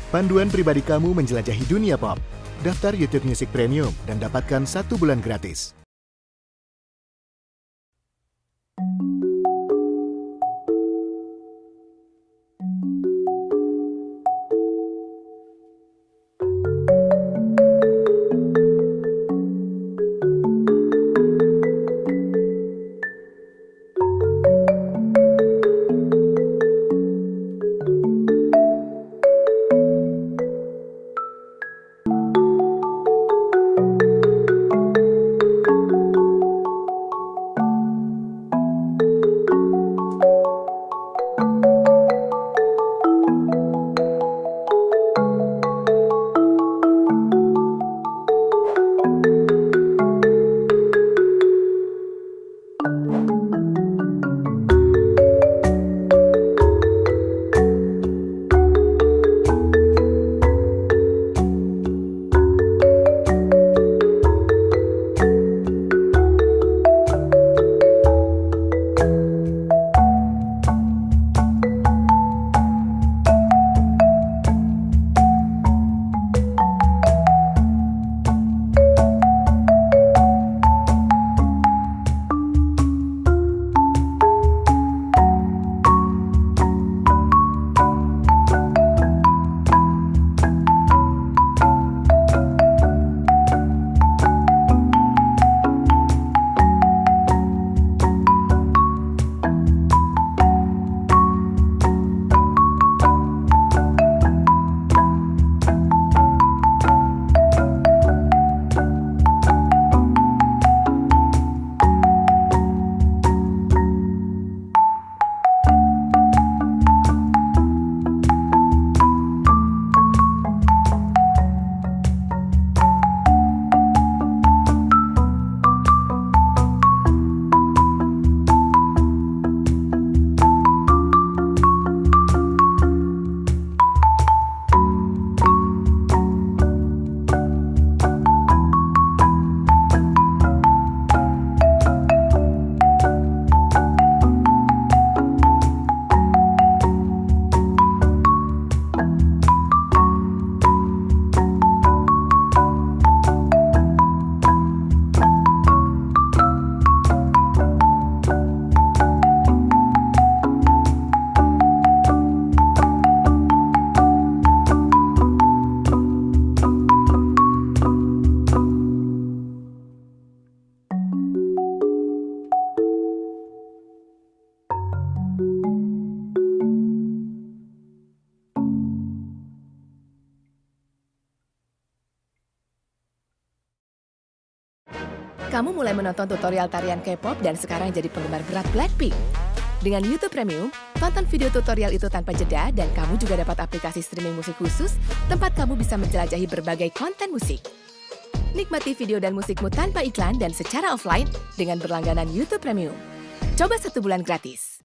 Panduan pribadi kamu menjelajahi dunia pop. Daftar YouTube Music Premium dan dapatkan 1 bulan gratis. Kamu mulai menonton tutorial tarian K-pop dan sekarang jadi penggemar berat Blackpink. Dengan YouTube Premium, tonton video tutorial itu tanpa jeda dan kamu juga dapat aplikasi streaming musik khusus, tempat kamu bisa menjelajahi berbagai konten musik. Nikmati video dan musikmu tanpa iklan dan secara offline dengan berlangganan YouTube Premium. Coba 1 bulan gratis.